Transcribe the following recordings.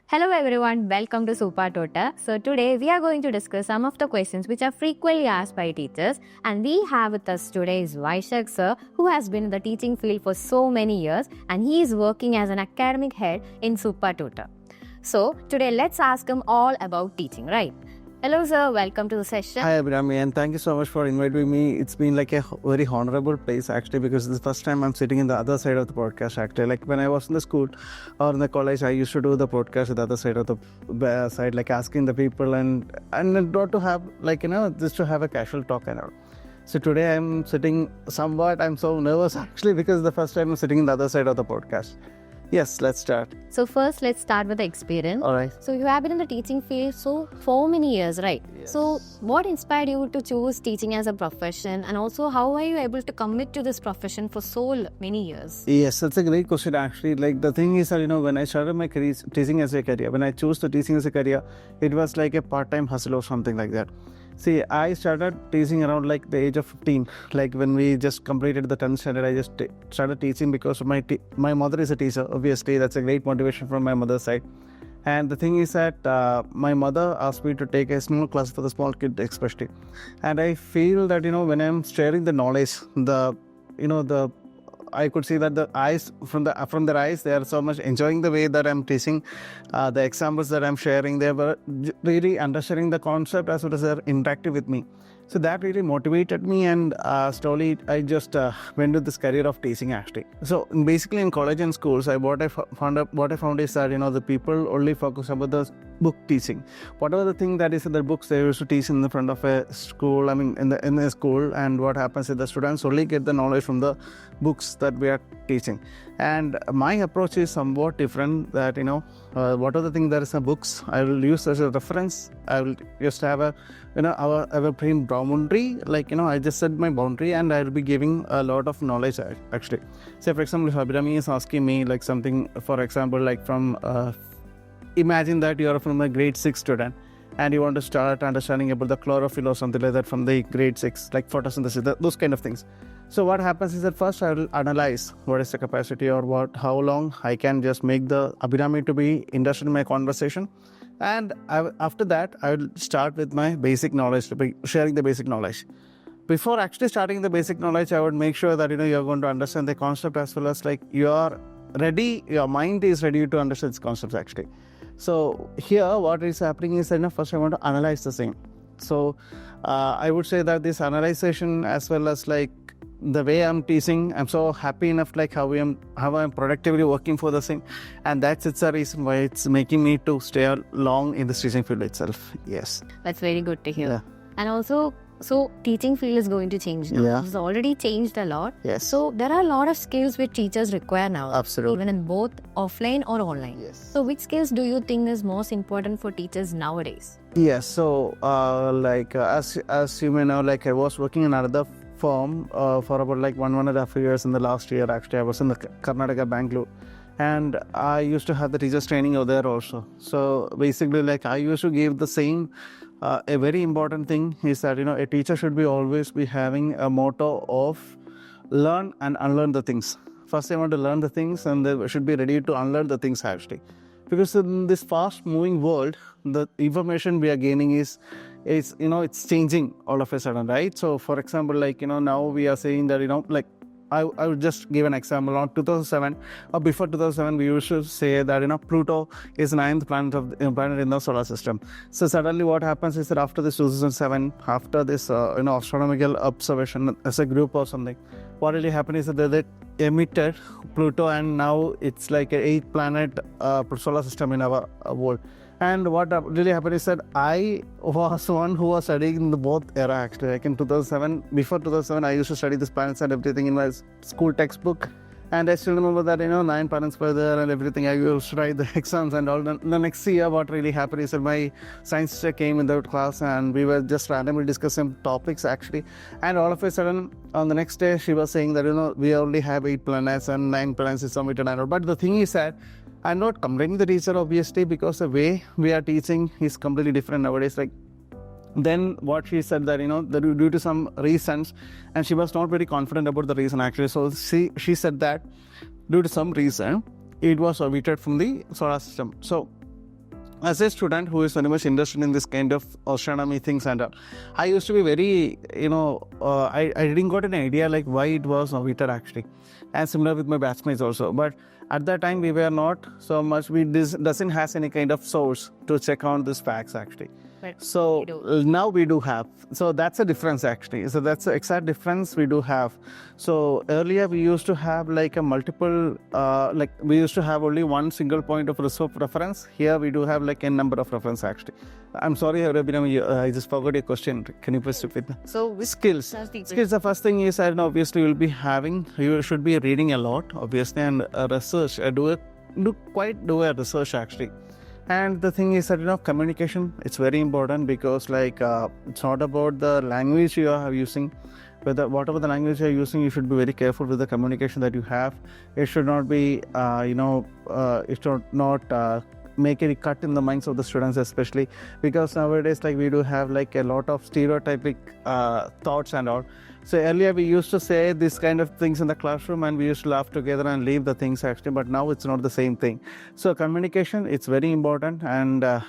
Hello everyone, welcome to Super Tota. So today we are going to discuss some of the questions which are frequently asked by teachers, and we have with us today is Vaishak sir, who has been in the teaching field for so many years and he is working as an academic head in Super Tota. So today let's ask him all about teaching, right? Hello sir, welcome to the session. Hi Abhirami, and thank you so much for inviting me. It's been like a very honorable place actually, because it's the first time I'm sitting in the other side of the podcast actually. Like when I was in the school or in the college, I used to do the podcast at the other side of the side, like asking the people and not to have just to have a casual talk and all. So today I'm sitting I'm so nervous actually, because the first time I'm sitting in the other side of the podcast. Yes, let's start. So first let's start with the experience. All right. So you have been in the teaching field for many years, right? Yes. So what inspired you to choose teaching as a profession, and also how are you able to commit to this profession for so many years? Yes, that's a great question actually. Like the thing is that, when I started my career, teaching as a career, when I chose the teaching as a career, it was like a part-time hustle or something like that. See, I started teaching around like the age of 15. Like when we just completed the 10th standard, I just started teaching because of my mother is a teacher. Obviously, that's a great motivation from my mother's side. And the thing is that my mother asked me to take a small class for the small kid especially. And I feel that, when I'm sharing the knowledge, I could see that the eyes from their eyes, they are so much enjoying the way that I'm teaching, the examples that I'm sharing. They were really understanding the concept as well as they're interactive with me. So that really motivated me, and slowly I just went to this career of teaching actually. So basically in college and schools, what I found is that the people only focus about the book teaching. Whatever the thing that is in the books, they used to teach in the front of a school. I mean in the school, and what happens is the students only get the knowledge from the books that we are teaching. And my approach is somewhat different. That whatever the thing that is in books, I will use as a reference. I will just have a our plain boundary, I just set my boundary, and I will be giving a lot of knowledge actually. Say for example, if Abhirami is asking me like something, for example, like from imagine that you are from a grade 6 student and you want to start understanding about the chlorophyll or something like that from the grade 6, like photosynthesis, those kind of things. So what happens is that first I will analyze what is the capacity, or how long I can just make the Abhirami to be interested in my conversation. And after that, I will start with my basic knowledge, to be sharing the basic knowledge. Before actually starting the basic knowledge, I would make sure that you're going to understand the concept, as well as like your mind is ready to understand this concept actually. So here what is happening is that first I want to analyze the same. So I would say that this analyzation, as well as like the way I'm teaching, I'm so happy enough like how I'm productively working for the thing, and it's a reason why it's making me to stay long in the teaching field itself. Yes, That's very good to hear. Yeah. And also, so teaching field is going to change now. Yeah. It's already changed a lot. Yes. So there are a lot of skills which teachers require now. Absolutely. Even in both offline or online. Yes. So which skills do you think is most important for teachers nowadays? Yes. So as you may know, like I was working in another firm for about like 1.5 years in the last year. Actually, I was in the Karnataka, Bangalore, and I used to have the teachers training over there also. So basically, like I used to give the same. A very important thing is that a teacher should always be having a motto of learn and unlearn the things. First, they want to learn the things, and they should be ready to unlearn the things actually. Because in this fast-moving world, the information we are gaining is it's changing all of a sudden, right? So, for example, like now we are saying that I will just give an example. On 2007 or before 2007, we used to say that Pluto is the 9th planet in the solar system. So suddenly, what happens is that after this 2007, after this astronomical observation as a group or something, what really happened is that they emitted Pluto, and now it's like an 8th planet solar system in our world. And what really happened is that I was one who was studying in the both era actually. Like in 2007, before 2007, I used to study these planets and everything in my school textbook. And I still remember that 9 planets were there and everything. I used to write the exams and all. The next year, what really happened is that my science teacher came in that class, and we were just randomly discussing topics actually. And all of a sudden, on the next day, she was saying that we only have 8 planets and 9 planets is submitted. But the thing is that I'm not complaining the teacher, obviously, because the way we are teaching is completely different nowadays. Like then what she said that due to some reasons, and she was not very confident about the reason actually. So she said that due to some reason it was omitted from the solar system. So as a student who is very much interested in this kind of astronomy things and I used to be very, I didn't got an idea like why it was Noviter actually. And similar with my batchmates also. But at that time, we were not so much, doesn't has any kind of source to check on these facts actually. But So now we do have. So that's a difference actually. So that's the exact difference we do have. So earlier we used to have like a multiple, like we used to have only one single point of reference. Here we do have like a number of reference actually. I'm sorry, Rabina, I just forgot your question. Can you please repeat that? So with Skills. Skills, the first thing is, I know obviously you'll be having, you should be reading a lot, obviously, and research, do a research actually. And the thing is that, communication, it's very important because like, it's not about the language you are using, but whatever the language you're using, you should be very careful with the communication that you have. It should not be, it should not make any cut in the minds of the students, especially because nowadays, like we do have like a lot of stereotypic thoughts and all. So earlier we used to say this kind of things in the classroom and we used to laugh together and leave the things actually, but now it's not the same thing. So communication, it's very important, and to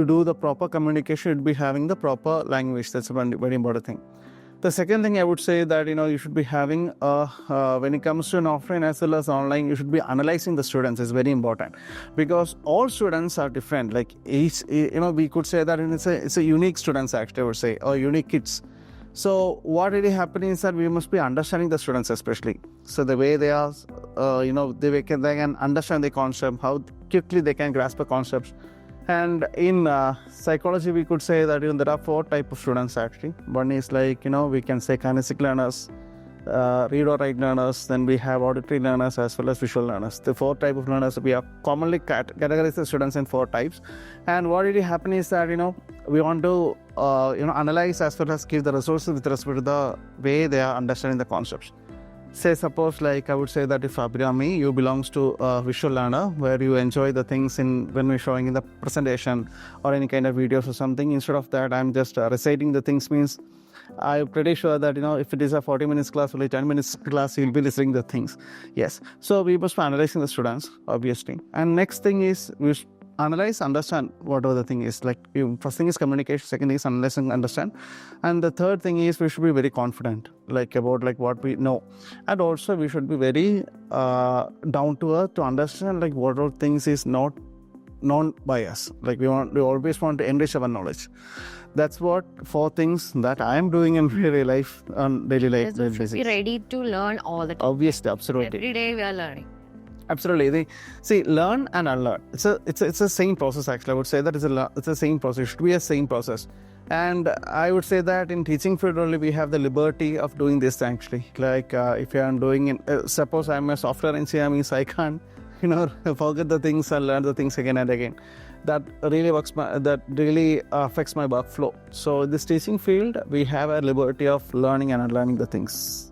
do the proper communication, you'd be having the proper language. That's a very important thing. The second thing I would say that, you should be having, when it comes to an offline as well as online, you should be analyzing the students is very important because all students are different. Like each, we could say that it's a unique students actually, I would say, or unique kids. So what really happening is that we must be understanding the students especially. So the way they are, they can understand the concept, how quickly they can grasp the concepts. And in psychology, we could say that there are 4 types of students actually. One is like, we can say kinesthetic learners, read or write learners, then we have auditory learners as well as visual learners. The 4 types of learners, we have commonly categorized the students in 4 types. And what really happens is that, we want to, analyze as well as give the resources with respect to the way they are understanding the concepts. Say suppose like I would say that if Abhirami, you belongs to a visual learner where you enjoy the things when we're showing in the presentation or any kind of videos or something. Instead of that, I'm just reciting the things means I'm pretty sure that, if it is a 40 minutes class, only 10 minutes class, you'll be listening the things. Yes. So we must be analyzing the students, obviously. And next thing is we analyze, understand whatever the thing is. Like first thing is communication, second thing is analyze and understand, and the third thing is we should be very confident like about like what we know, and also we should be very down to earth to understand like what all things is not known by us. Like we always want to enrich our knowledge. That's what 4 things that I am doing in daily life on daily life basis. Be ready to learn all the time. Obviously, absolutely. Every day we are learning. Absolutely. See, learn and unlearn. It's a same process actually. I would say that it's a same process. It should be a same process. And I would say that in teaching field only we have the liberty of doing this actually. Like if I'm doing, suppose I'm a software engineer, means I can't, forget the things and learn the things again and again. That really affects my workflow. So this teaching field, we have a liberty of learning and unlearning the things.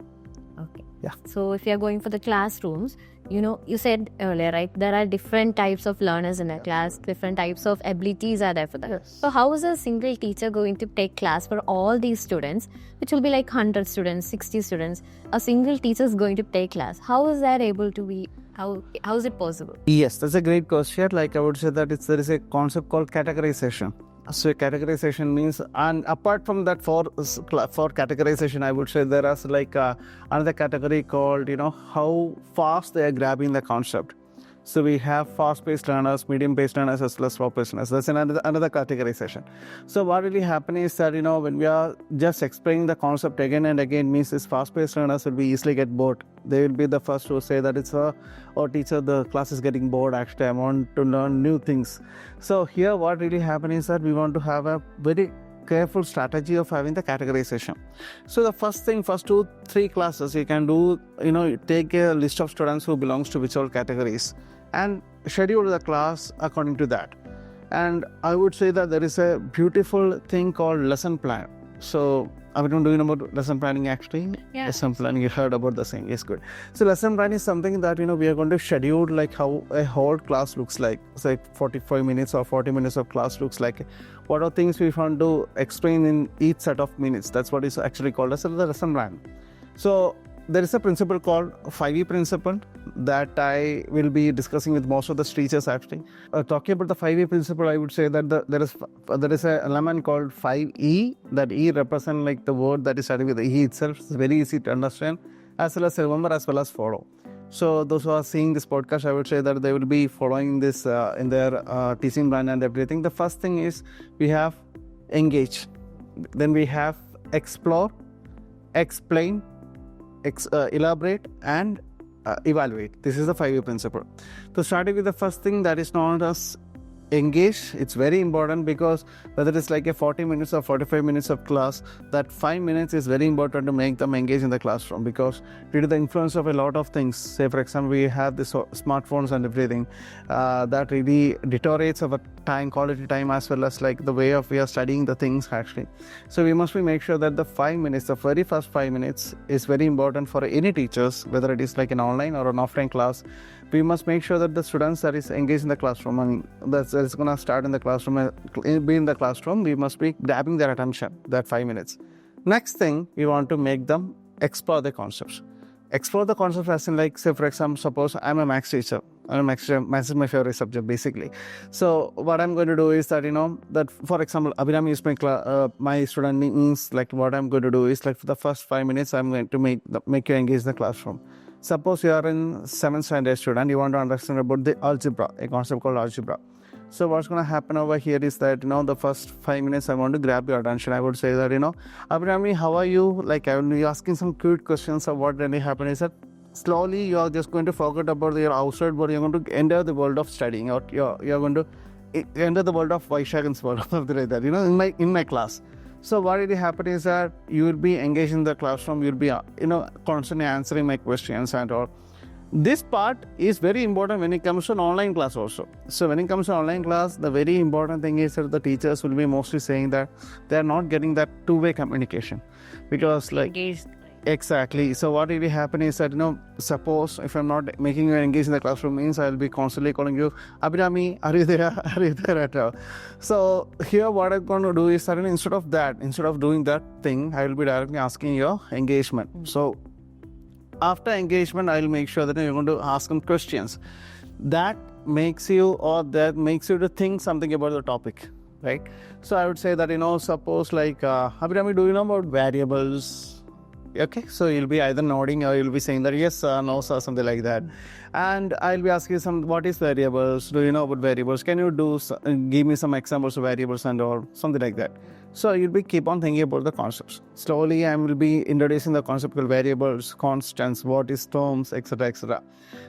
Okay. Yeah. So if you're going for the classrooms, you said earlier, right, there are different types of learners in a class, different types of abilities are there for them. Yes. So how is a single teacher going to take class for all these students, which will be like 100 students, 60 students? A single teacher is going to take class. How is that able to be, how is it possible? Yes, that's a great question. Like I would say that there is a concept called categorization. So categorization means, and apart from that for categorization, I would say there is like another category called, how fast they are grabbing the concept. So we have fast-paced learners, medium-paced learners, as well as slow-paced learners. That's another categorization. So what really happens is that, when we are just explaining the concept again and again, means these fast-paced learners will be easily get bored. They will be the first to say that teacher, the class is getting bored, actually, I want to learn new things. So here what really happens is that we want to have a very careful strategy of having the categorization. So the first 2-3 classes you can do, take a list of students who belongs to which all categories and schedule the class according to that. And I would say that there is a beautiful thing called lesson plan. So are we not doing about lesson planning actually? Yeah. Lesson planning, you heard about the same. Yes, good. So lesson plan is something that, we are going to schedule like how a whole class looks like. Say 45 minutes or 40 minutes of class looks like. What are things we want to explain in each set of minutes? That's what is actually called as the lesson plan. So there is a principle called 5E principle. that I will be discussing with most of the teachers actually. Talking about the 5E principle, I would say that there is an element called 5E. That E represent like the word that is starting with the E itself. It's very easy to understand, as well as remember, as well as follow. So those who are seeing this podcast, I would say that they will be following this in their teaching plan and everything. The first thing is we have engage, then we have explore, explain, elaborate, and evaluate. This is the 5E principle. So starting with the first thing, that is known as engage. It's very important because whether it's like a 40 minutes or 45 minutes of class, that 5 minutes is very important to make them engage in the classroom, because due to the influence of a lot of things, say for example we have the smartphones and everything, that really deteriorates our time, quality time, as well as like the way of we are studying the things actually. So we must make sure that the 5 minutes, the very first 5 minutes is very important for any teachers, whether it is like an online or an offline class. We must make sure that the students that is engaged in the classroom, and that is going to start in the classroom, be in the classroom, we must be grabbing their attention, that 5 minutes. Next thing, we want to make them explore the concepts. Explore the concepts as in like, say for example, suppose I'm a maths teacher. Maths is my favorite subject basically. So what I'm going to do is that, that for example, Abhinami is my student, means like what I'm going to do is like for the first 5 minutes, I'm going to make you engage the classroom. Suppose you are in 7th standard student, you want to understand about the algebra, a concept called algebra. So what's going to happen over here is that, the first 5 minutes I want to grab your attention. I would say that, Abhinami, how are you? Like I will be asking some cute questions of what really happened is that slowly you are just going to forget about your outside world. You're going to enter the world of studying, or you're going to enter the world of Vaishakhan's world, something like that, in my class. So what really happen is that you will be engaged in the classroom, you'll be, constantly answering my questions and all. This part is very important when it comes to an online class also. So when it comes to online class, the very important thing is that the teachers will be mostly saying that they are not getting that two-way communication. Because like... Engaged. Exactly. So what really happen is that, suppose if I'm not making you engage in the classroom, means I'll be constantly calling you, Abhinami, are you there? Are you there at all? So here what I'm going to do is that instead of doing that thing, I will be directly asking your engagement. So after engagement, I'll make sure that you're going to ask them questions. That makes you to think something about the topic, right? So I would say that, suppose like, Abhinami, do you know about variables? Okay, so you'll be either nodding or you'll be saying that yes sir, no sir, something like that. And I'll be asking what is variables? Do you know about variables? Can you give me some examples of variables and all, something like that. So you'll be keep on thinking about the concepts. Slowly I will be introducing the concept of variables, constants, what is terms, etc, etc.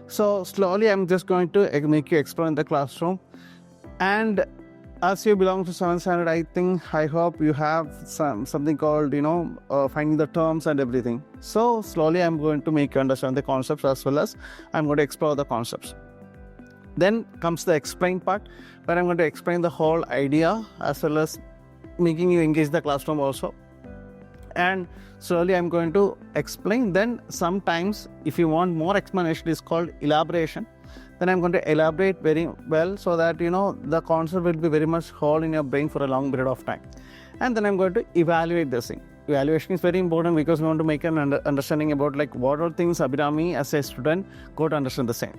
So slowly I'm just going to make you explore in the classroom. And as you belong to 7th standard, I hope you have something called, finding the terms and everything. So slowly I'm going to make you understand the concepts, as well as I'm going to explore the concepts. Then comes the explain part, where I'm going to explain the whole idea, as well as making you engage the classroom also. And slowly I'm going to explain. Then sometimes if you want more explanation, it's called elaboration. Then I'm going to elaborate very well so that, the concept will be very much hold in your brain for a long period of time. And then I'm going to evaluate this thing. Evaluation is very important because we want to make an understanding about like what are things Abhinami as a student go to understand the same.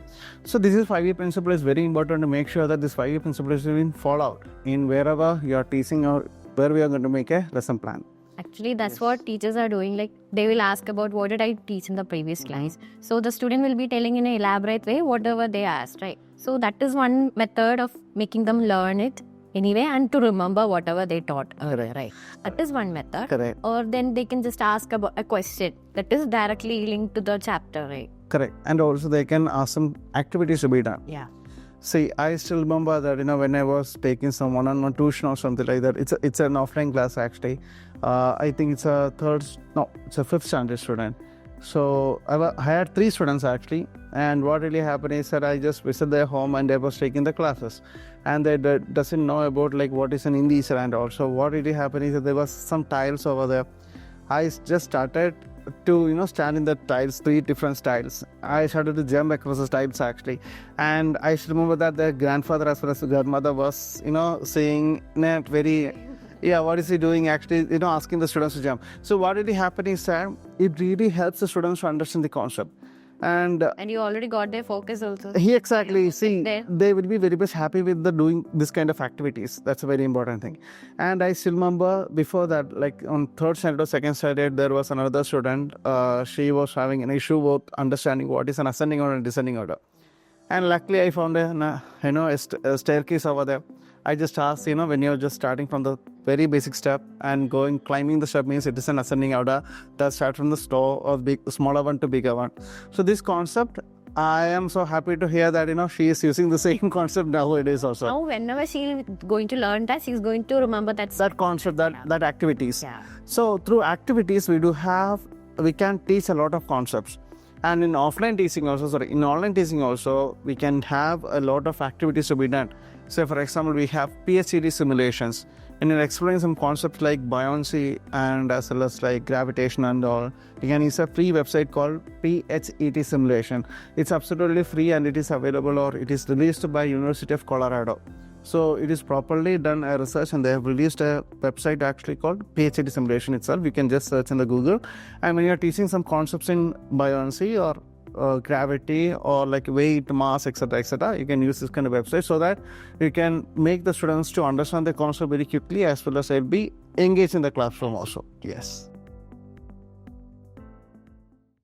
So this is 5E principle is very important to make sure that this 5E principle is being followed out in wherever you are teaching or where we are going to make a lesson plan. Actually, that's what teachers are doing. Like, they will ask about what did I teach in the previous class. So the student will be telling in an elaborate way whatever they asked, right? So that is one method of making them learn it anyway and to remember whatever they taught earlier, right? That is one method. Correct. Or then they can just ask about a question that is directly linked to the chapter, right? Correct. And also they can ask some activities to be done. Yeah. See, I still remember that, when I was taking some one-on-one tuition or something like that, it's an offline class actually. I think it's a 5th standard student. So I had 3 students actually. And what really happened is that I just visited their home and I was taking the classes. And they doesn't know about like what is an indicer and also what really happened is that there was some tiles over there. I just started to stand in the tiles, 3 different tiles. I started to jump across the tiles actually, and I still remember that their grandfather as well as the grandmother was saying that very what is he doing actually, asking the students to jump. So what really happened is that it really helps the students to understand the concept. And And you already got their focus also. he exactly see There. they will be very much happy with the doing this kind of activities. That's a very important thing. And I still remember before that, like on third standard or second standard, there was another student. She was having an issue with understanding what is an ascending order and descending order. And luckily, I found a staircase over there. I just asked, when you're just starting from the very basic step and climbing the step means it is an ascending order that start from the smaller one to bigger one. So this concept, I am so happy to hear that, she is using the same concept nowadays also. Now, whenever she's going to learn that, she's going to remember that Concept, that activities. Yeah. So through activities, we can teach a lot of concepts. And in online teaching also, we can have a lot of activities to be done. So for example, we have PhD simulations, and it explains some concepts like buoyancy and as well as like gravitation and all. You can use a free website called PhET simulation. It's absolutely free and it is available, or it is released by University of Colorado. So it is properly done a research, and they have released a website actually called PhD simulation itself. You can just search in the Google, and when you're teaching some concepts in buoyancy or gravity or like weight, mass, etc., you can use this kind of website so that you can make the students to understand the concept very quickly, as well as they'll be engaged in the classroom also. Yes.